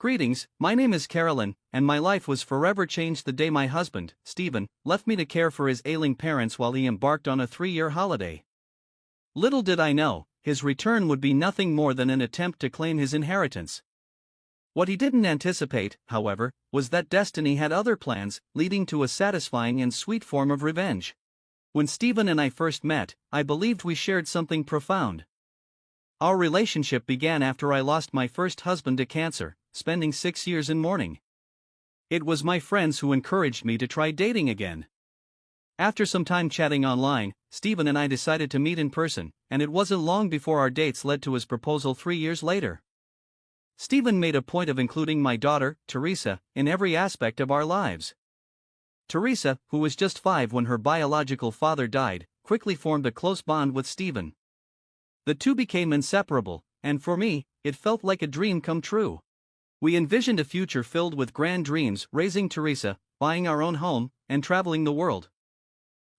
Greetings, my name is Carolyn, and my life was forever changed the day my husband, Stephen, left me to care for his ailing parents while he embarked on a 3-year holiday. Little did I know, his return would be nothing more than an attempt to claim his inheritance. What he didn't anticipate, however, was that destiny had other plans, leading to a satisfying and sweet form of revenge. When Stephen and I first met, I believed we shared something profound. Our relationship began after I lost my first husband to cancer, spending 6 years in mourning. It was my friends who encouraged me to try dating again. After some time chatting online, Stephen and I decided to meet in person, and it wasn't long before our dates led to his proposal 3 years later. Stephen made a point of including my daughter, Teresa, in every aspect of our lives. Teresa, who was just 5 when her biological father died, quickly formed a close bond with Stephen. The two became inseparable, and for me, it felt like a dream come true. We envisioned a future filled with grand dreams, raising Teresa, buying our own home, and traveling the world.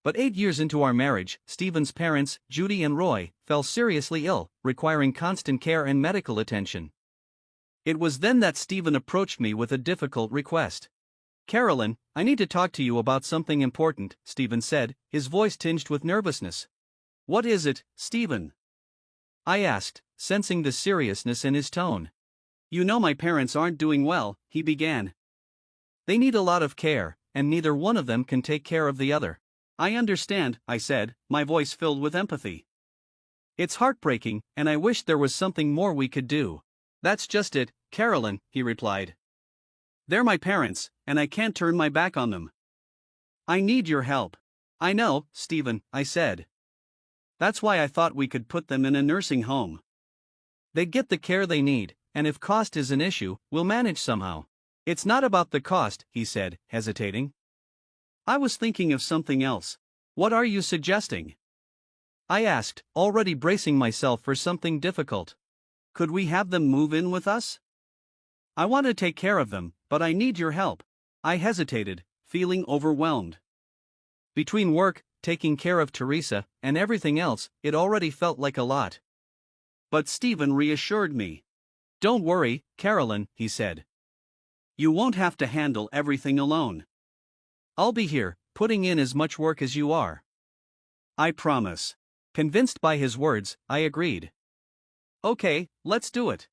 But 8 years into our marriage, Stephen's parents, Judy and Roy, fell seriously ill, requiring constant care and medical attention. It was then that Stephen approached me with a difficult request. "Carolyn, I need to talk to you about something important," Stephen said, his voice tinged with nervousness. "What is it, Stephen?" I asked, sensing the seriousness in his tone. "You know my parents aren't doing well," he began. "They need a lot of care, and neither one of them can take care of the other." "I understand," I said, my voice filled with empathy. "It's heartbreaking, and I wish there was something more we could do." "That's just it, Carolyn," he replied. "They're my parents, and I can't turn my back on them. I need your help." "I know, Stephen," I said. "That's why I thought we could put them in a nursing home. They'd get the care they need, and if cost is an issue, we'll manage somehow." "It's not about the cost," he said, hesitating. "I was thinking of something else." "What are you suggesting?" I asked, already bracing myself for something difficult. "Could we have them move in with us? I want to take care of them, but I need your help." I hesitated, feeling overwhelmed. Between work, taking care of Teresa, and everything else, it already felt like a lot. But Stephen reassured me. "Don't worry, Carolyn," he said. "You won't have to handle everything alone. I'll be here, putting in as much work as you are. I promise." Convinced by his words, I agreed. "Okay, let's do it.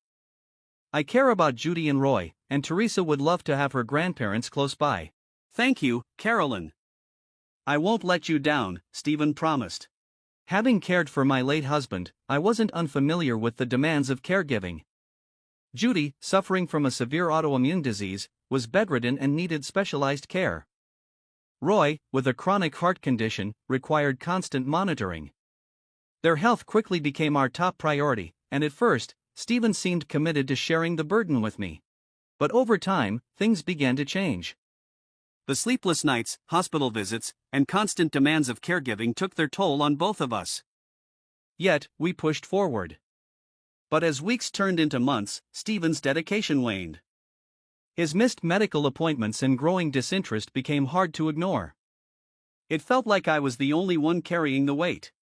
I care about Judy and Roy, and Teresa would love to have her grandparents close by." "Thank you, Carolyn. I won't let you down," Stephen promised. Having cared for my late husband, I wasn't unfamiliar with the demands of caregiving. Judy, suffering from a severe autoimmune disease, was bedridden and needed specialized care. Roy, with a chronic heart condition, required constant monitoring. Their health quickly became our top priority, and at first, Stephen seemed committed to sharing the burden with me. But over time, things began to change. The sleepless nights, hospital visits, and constant demands of caregiving took their toll on both of us. Yet, we pushed forward. But as weeks turned into months, Stephen's dedication waned. His missed medical appointments and growing disinterest became hard to ignore. It felt like I was the only one carrying the weight.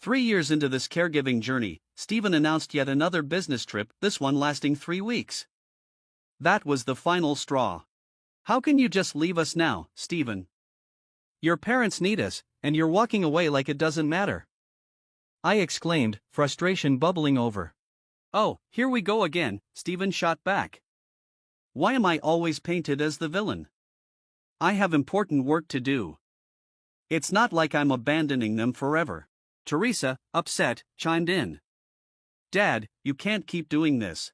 3 years into this caregiving journey, Stephen announced yet another business trip, this one lasting 3 weeks. That was the final straw. "How can you just leave us now, Stephen? Your parents need us, and you're walking away like it doesn't matter," I exclaimed, frustration bubbling over. "Oh, here we go again," Stephen shot back. "Why am I always painted as the villain? I have important work to do. It's not like I'm abandoning them forever." Teresa, upset, chimed in. "Dad, you can't keep doing this.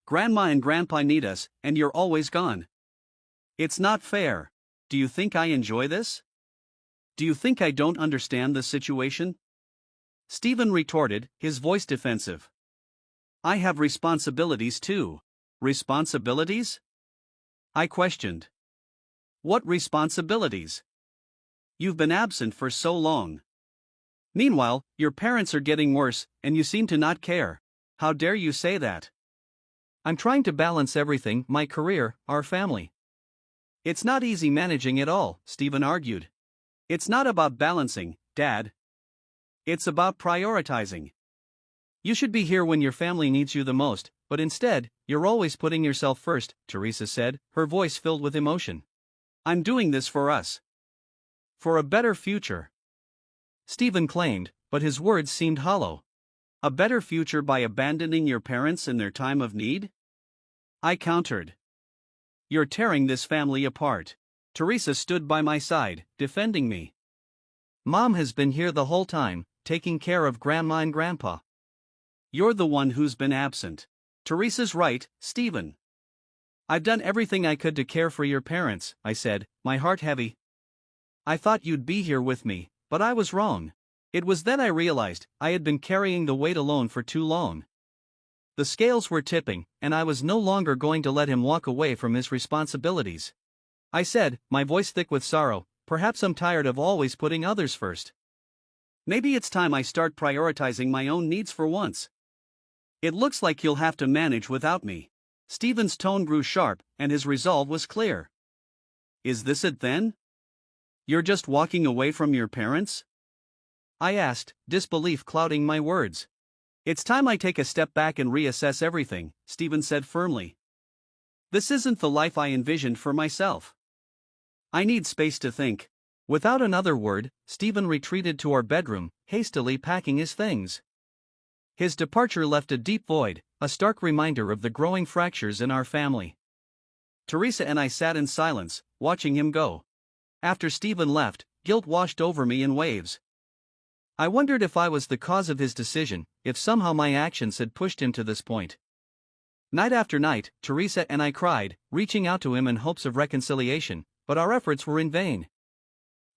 Grandma and Grandpa need us, and you're always gone. It's not fair. Do you think I enjoy this? Do you think I don't understand the situation?" Stephen retorted, his voice defensive. "I have responsibilities too." "Responsibilities?" I questioned. "What responsibilities? You've been absent for so long. Meanwhile, your parents are getting worse, and you seem to not care. How dare you say that?" "I'm trying to balance everything, my career, our family." "It's not easy managing it all," Stephen argued. "It's not about balancing, Dad. It's about prioritizing. You should be here when your family needs you the most, but instead, you're always putting yourself first, Teresa said, her voice filled with emotion. I'm doing this for us. For a better future. Stephen claimed, but his words seemed hollow. A better future by abandoning your parents in their time of need? I countered. You're tearing this family apart. Teresa stood by my side, defending me. Mom has been here the whole time, taking care of Grandma and Grandpa. You're the one who's been absent. Teresa's right, Stephen. I've done everything I could to care for your parents, I said, my heart heavy. I thought you'd be here with me, but I was wrong. It was then I realized I had been carrying the weight alone for too long. The scales were tipping, and I was no longer going to let him walk away from his responsibilities. I said, my voice thick with sorrow, perhaps I'm tired of always putting others first. Maybe it's time I start prioritizing my own needs for once. It looks like you'll have to manage without me. Stephen's tone grew sharp, and his resolve was clear. Is this it then? You're just walking away from your parents? I asked, disbelief clouding my words. It's time I take a step back and reassess everything, Stephen said firmly. This isn't the life I envisioned for myself. I need space to think. Without another word, Stephen retreated to our bedroom, hastily packing his things. His departure left a deep void, a stark reminder of the growing fractures in our family. Teresa and I sat in silence, watching him go. After Stephen left, guilt washed over me in waves. I wondered if I was the cause of his decision, if somehow my actions had pushed him to this point. Night after night, Teresa and I cried, reaching out to him in hopes of reconciliation, but our efforts were in vain.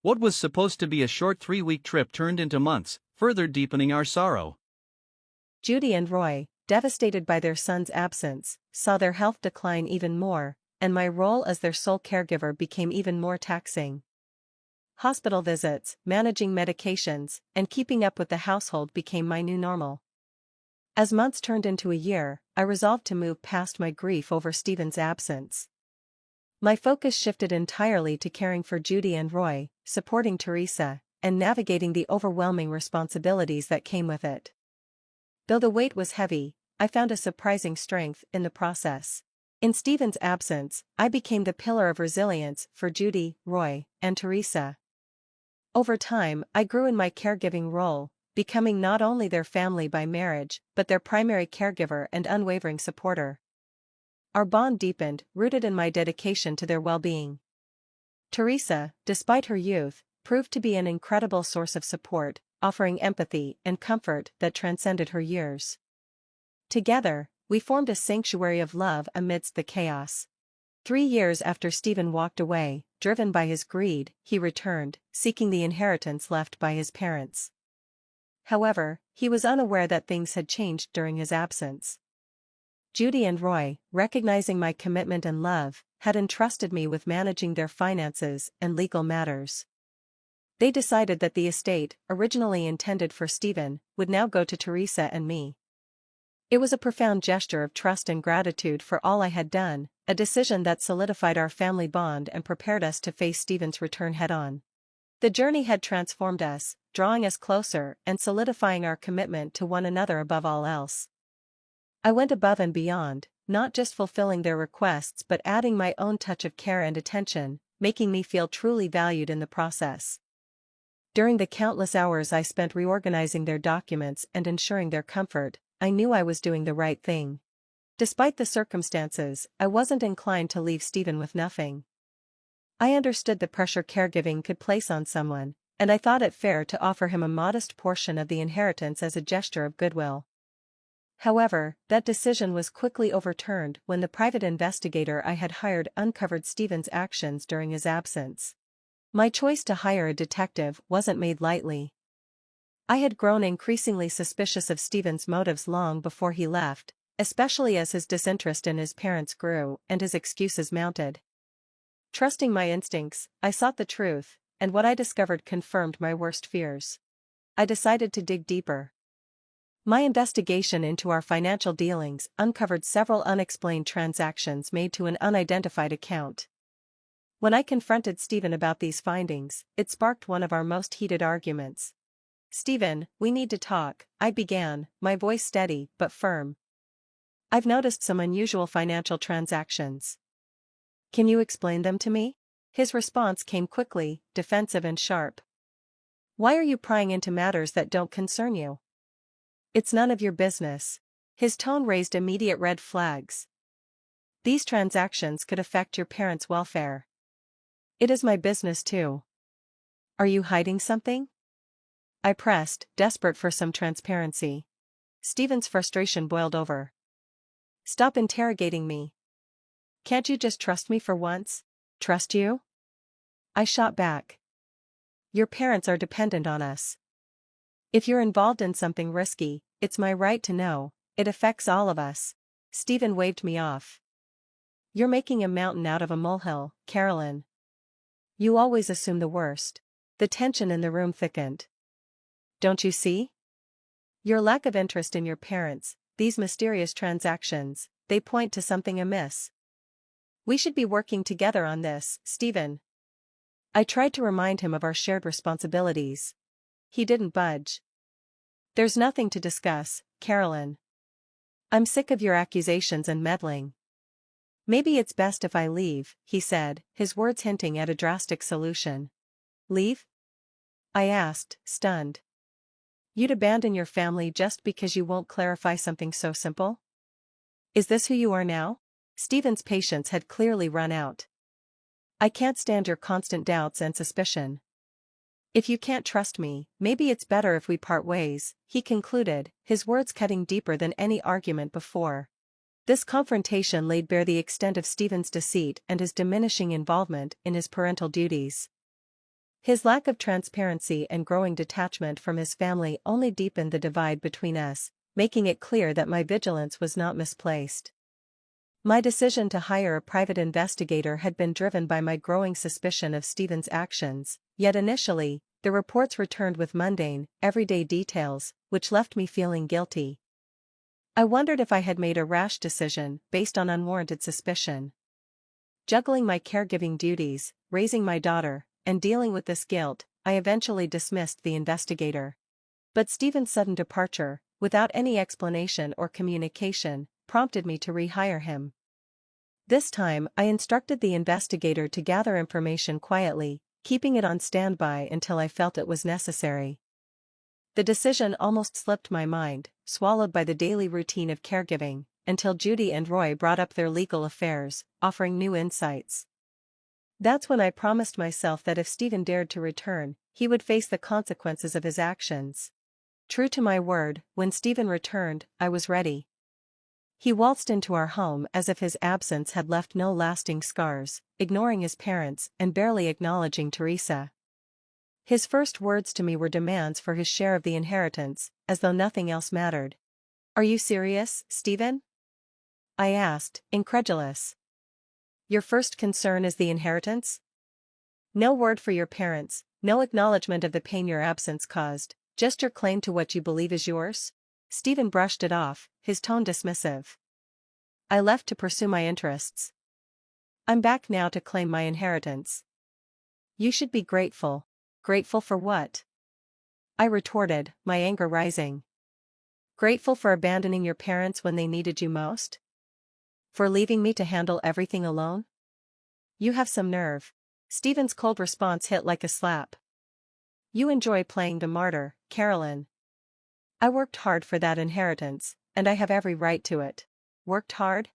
What was supposed to be a short 3-week trip turned into months, further deepening our sorrow. Judy and Roy, devastated by their son's absence, saw their health decline even more, and my role as their sole caregiver became even more taxing. Hospital visits, managing medications, and keeping up with the household became my new normal. As months turned into a year, I resolved to move past my grief over Stephen's absence. My focus shifted entirely to caring for Judy and Roy, supporting Teresa, and navigating the overwhelming responsibilities that came with it. Though the weight was heavy, I found a surprising strength in the process. In Stephen's absence, I became the pillar of resilience for Judy, Roy, and Teresa. Over time, I grew in my caregiving role, becoming not only their family by marriage, but their primary caregiver and unwavering supporter. Our bond deepened, rooted in my dedication to their well-being. Teresa, despite her youth, proved to be an incredible source of support, offering empathy and comfort that transcended her years. Together, we formed a sanctuary of love amidst the chaos. 3 years after Stephen walked away, driven by his greed, he returned, seeking the inheritance left by his parents. However, he was unaware that things had changed during his absence. Judy and Roy, recognizing my commitment and love, had entrusted me with managing their finances and legal matters. They decided that the estate, originally intended for Stephen, would now go to Teresa and me. It was a profound gesture of trust and gratitude for all I had done, a decision that solidified our family bond and prepared us to face Stephen's return head-on. The journey had transformed us, drawing us closer and solidifying our commitment to one another above all else. I went above and beyond, not just fulfilling their requests but adding my own touch of care and attention, making me feel truly valued in the process. During the countless hours I spent reorganizing their documents and ensuring their comfort, I knew I was doing the right thing. Despite the circumstances, I wasn't inclined to leave Stephen with nothing. I understood the pressure caregiving could place on someone, and I thought it fair to offer him a modest portion of the inheritance as a gesture of goodwill. However, that decision was quickly overturned when the private investigator I had hired uncovered Stephen's actions during his absence. My choice to hire a detective wasn't made lightly. I had grown increasingly suspicious of Stephen's motives long before he left, especially as his disinterest in his parents grew and his excuses mounted. Trusting my instincts, I sought the truth, and what I discovered confirmed my worst fears. I decided to dig deeper. My investigation into our financial dealings uncovered several unexplained transactions made to an unidentified account. When I confronted Stephen about these findings, it sparked one of our most heated arguments. "Stephen, we need to talk," I began, my voice steady but firm. I've noticed some unusual financial transactions. Can you explain them to me? His response came quickly, defensive and sharp. Why are you prying into matters that don't concern you? It's none of your business. His tone raised immediate red flags. These transactions could affect your parents' welfare. It is my business too. Are you hiding something? I pressed, desperate for some transparency. Stephen's frustration boiled over. Stop interrogating me. Can't you just trust me for once? Trust you? I shot back. Your parents are dependent on us. If you're involved in something risky, it's my right to know. It affects all of us. Stephen waved me off. You're making a mountain out of a molehill, Carolyn. You always assume the worst. The tension in the room thickened. Don't you see? Your lack of interest in your parents, these mysterious transactions, they point to something amiss. We should be working together on this, Stephen. I tried to remind him of our shared responsibilities. He didn't budge. There's nothing to discuss, Carolyn. I'm sick of your accusations and meddling. Maybe it's best if I leave, he said, his words hinting at a drastic solution. Leave? I asked, stunned. You'd abandon your family just because you won't clarify something so simple? Is this who you are now? Stephen's patience had clearly run out. I can't stand your constant doubts and suspicion. If you can't trust me, maybe it's better if we part ways, he concluded, his words cutting deeper than any argument before. This confrontation laid bare the extent of Stephen's deceit and his diminishing involvement in his parental duties. His lack of transparency and growing detachment from his family only deepened the divide between us, making it clear that my vigilance was not misplaced. My decision to hire a private investigator had been driven by my growing suspicion of Stephen's actions, yet initially, the reports returned with mundane, everyday details, which left me feeling guilty. I wondered if I had made a rash decision based on unwarranted suspicion. Juggling my caregiving duties, raising my daughter, and dealing with this guilt, I eventually dismissed the investigator. But Stephen's sudden departure, without any explanation or communication, prompted me to rehire him. This time, I instructed the investigator to gather information quietly, keeping it on standby until I felt it was necessary. The decision almost slipped my mind, swallowed by the daily routine of caregiving, until Judy and Roy brought up their legal affairs, offering new insights. That's when I promised myself that if Stephen dared to return, he would face the consequences of his actions. True to my word, when Stephen returned, I was ready. He waltzed into our home as if his absence had left no lasting scars, ignoring his parents and barely acknowledging Teresa. His first words to me were demands for his share of the inheritance, as though nothing else mattered. Are you serious, Stephen? I asked, incredulous. Your first concern is the inheritance? No word for your parents, no acknowledgement of the pain your absence caused, just your claim to what you believe is yours? Stephen brushed it off, his tone dismissive. I left to pursue my interests. I'm back now to claim my inheritance. You should be grateful. Grateful for what? I retorted, my anger rising. Grateful for abandoning your parents when they needed you most? For leaving me to handle everything alone? You have some nerve. Stephen's cold response hit like a slap. You enjoy playing the martyr, Carolyn. I worked hard for that inheritance, and I have every right to it. Worked hard?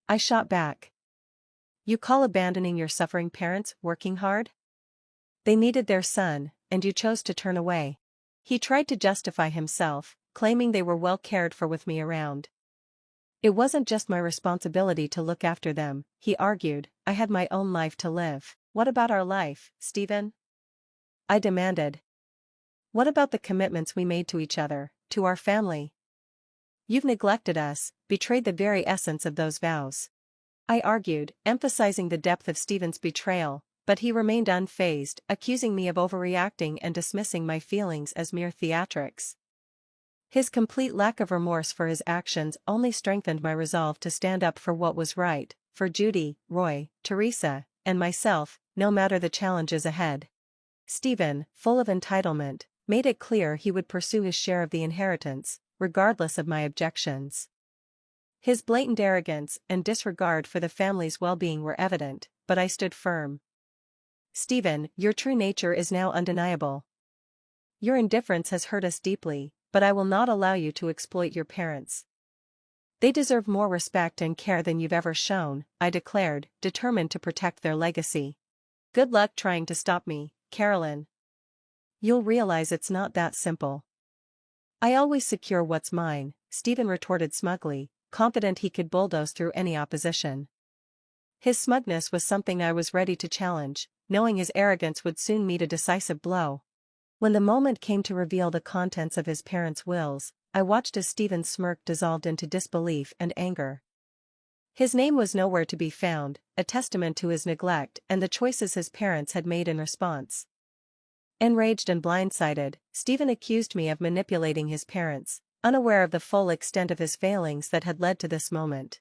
I shot back. You call abandoning your suffering parents working hard? They needed their son, and you chose to turn away. He tried to justify himself, claiming they were well cared for with me around. It wasn't just my responsibility to look after them, he argued, I had my own life to live. What about our life, Stephen? I demanded. What about the commitments we made to each other, to our family? You've neglected us, betrayed the very essence of those vows. I argued, emphasizing the depth of Stephen's betrayal, but he remained unfazed, accusing me of overreacting and dismissing my feelings as mere theatrics. His complete lack of remorse for his actions only strengthened my resolve to stand up for what was right, for Judy, Roy, Teresa, and myself, no matter the challenges ahead. Stephen, full of entitlement, made it clear he would pursue his share of the inheritance, regardless of my objections. His blatant arrogance and disregard for the family's well-being were evident, but I stood firm. Stephen, your true nature is now undeniable. Your indifference has hurt us deeply, but I will not allow you to exploit your parents. They deserve more respect and care than you've ever shown, I declared, determined to protect their legacy. Good luck trying to stop me, Carolyn. You'll realize it's not that simple. I always secure what's mine, Stephen retorted smugly, confident he could bulldoze through any opposition. His smugness was something I was ready to challenge, knowing his arrogance would soon meet a decisive blow. When the moment came to reveal the contents of his parents' wills, I watched as Stephen's smirk dissolved into disbelief and anger. His name was nowhere to be found, a testament to his neglect and the choices his parents had made in response. Enraged and blindsided, Stephen accused me of manipulating his parents, unaware of the full extent of his failings that had led to this moment.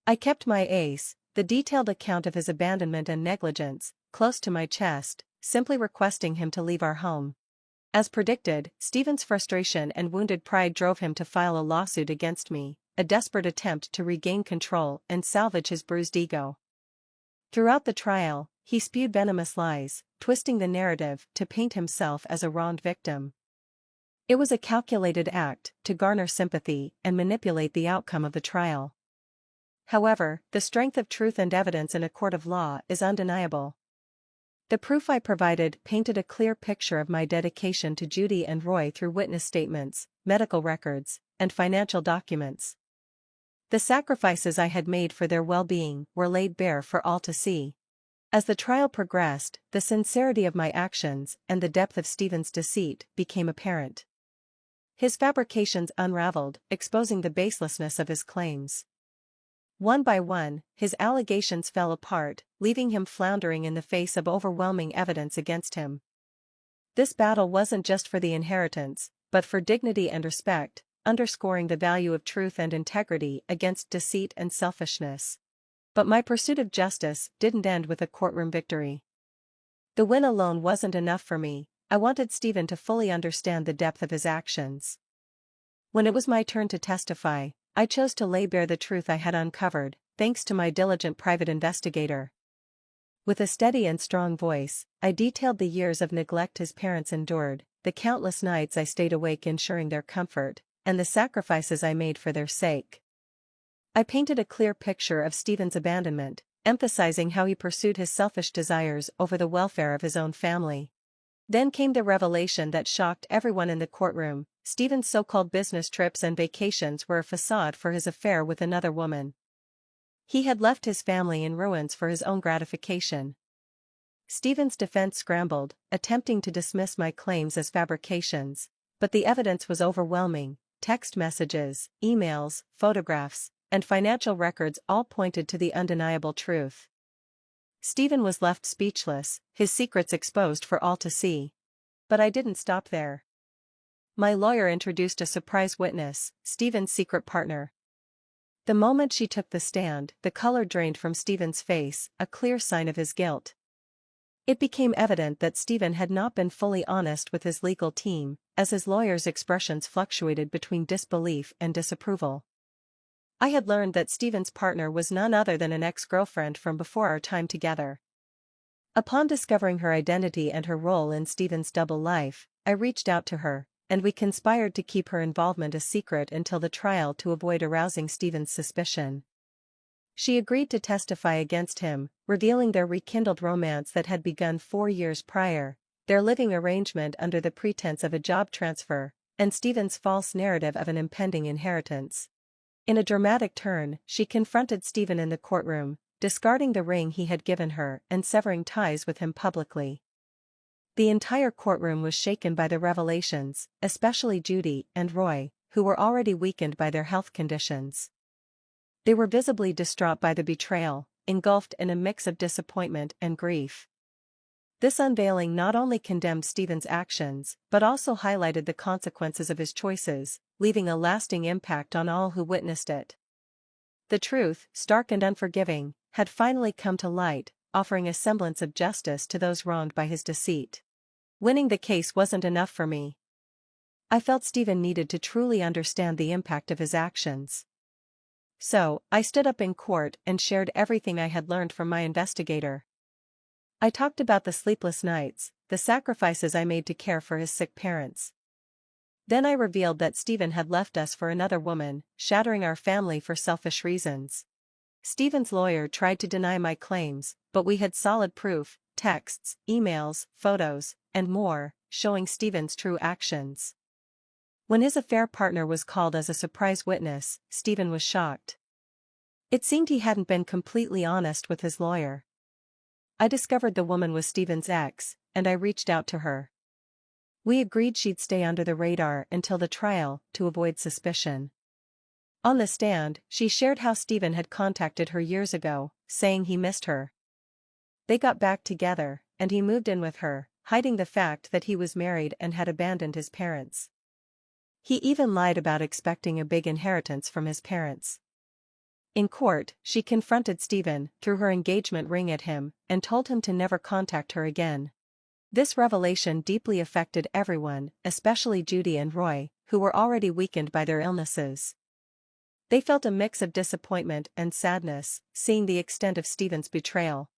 I kept my ace, the detailed account of his abandonment and negligence, close to my chest, simply requesting him to leave our home. As predicted, Stephen's frustration and wounded pride drove him to file a lawsuit against me, a desperate attempt to regain control and salvage his bruised ego. Throughout the trial, he spewed venomous lies, twisting the narrative to paint himself as a wronged victim. It was a calculated act to garner sympathy and manipulate the outcome of the trial. However, the strength of truth and evidence in a court of law is undeniable. The proof I provided painted a clear picture of my dedication to Judy and Roy through witness statements, medical records, and financial documents. The sacrifices I had made for their well-being were laid bare for all to see. As the trial progressed, the sincerity of my actions and the depth of Stephen's deceit became apparent. His fabrications unraveled, exposing the baselessness of his claims. One by one, his allegations fell apart, leaving him floundering in the face of overwhelming evidence against him. This battle wasn't just for the inheritance, but for dignity and respect, underscoring the value of truth and integrity against deceit and selfishness. But my pursuit of justice didn't end with a courtroom victory. The win alone wasn't enough for me. I wanted Stephen to fully understand the depth of his actions. When it was my turn to testify, I chose to lay bare the truth I had uncovered, thanks to my diligent private investigator. With a steady and strong voice, I detailed the years of neglect his parents endured, the countless nights I stayed awake ensuring their comfort, and the sacrifices I made for their sake. I painted a clear picture of Stephen's abandonment, emphasizing how he pursued his selfish desires over the welfare of his own family. Then came the revelation that shocked everyone in the courtroom. Stephen's so-called business trips and vacations were a facade for his affair with another woman. He had left his family in ruins for his own gratification. Stephen's defense scrambled, attempting to dismiss my claims as fabrications, but the evidence was overwhelming. Text messages, emails, photographs, and financial records all pointed to the undeniable truth. Stephen was left speechless, his secrets exposed for all to see. But I didn't stop there. My lawyer introduced a surprise witness, Stephen's secret partner. The moment she took the stand, the color drained from Stephen's face, a clear sign of his guilt. It became evident that Stephen had not been fully honest with his legal team, as his lawyer's expressions fluctuated between disbelief and disapproval. I had learned that Stephen's partner was none other than an ex-girlfriend from before our time together. Upon discovering her identity and her role in Stephen's double life, I reached out to her, and we conspired to keep her involvement a secret until the trial to avoid arousing Stephen's suspicion. She agreed to testify against him, revealing their rekindled romance that had begun 4 years prior, their living arrangement under the pretense of a job transfer, and Stephen's false narrative of an impending inheritance. In a dramatic turn, she confronted Stephen in the courtroom, discarding the ring he had given her and severing ties with him publicly. The entire courtroom was shaken by the revelations, especially Judy and Roy, who were already weakened by their health conditions. They were visibly distraught by the betrayal, engulfed in a mix of disappointment and grief. This unveiling not only condemned Stephen's actions, but also highlighted the consequences of his choices, leaving a lasting impact on all who witnessed it. The truth, stark and unforgiving, had finally come to light, offering a semblance of justice to those wronged by his deceit. Winning the case wasn't enough for me. I felt Stephen needed to truly understand the impact of his actions. So, I stood up in court and shared everything I had learned from my investigator. I talked about the sleepless nights, the sacrifices I made to care for his sick parents. Then I revealed that Stephen had left us for another woman, shattering our family for selfish reasons. Stephen's lawyer tried to deny my claims, but we had solid proof, texts, emails, photos, and more, showing Stephen's true actions. When his affair partner was called as a surprise witness, Stephen was shocked. It seemed he hadn't been completely honest with his lawyer. I discovered the woman was Stephen's ex, and I reached out to her. We agreed she'd stay under the radar until the trial, to avoid suspicion. On the stand, she shared how Stephen had contacted her years ago, saying he missed her. They got back together, and he moved in with her, hiding the fact that he was married and had abandoned his parents. He even lied about expecting a big inheritance from his parents. In court, she confronted Stephen, threw her engagement ring at him, and told him to never contact her again. This revelation deeply affected everyone, especially Judy and Roy, who were already weakened by their illnesses. They felt a mix of disappointment and sadness, seeing the extent of Stephen's betrayal.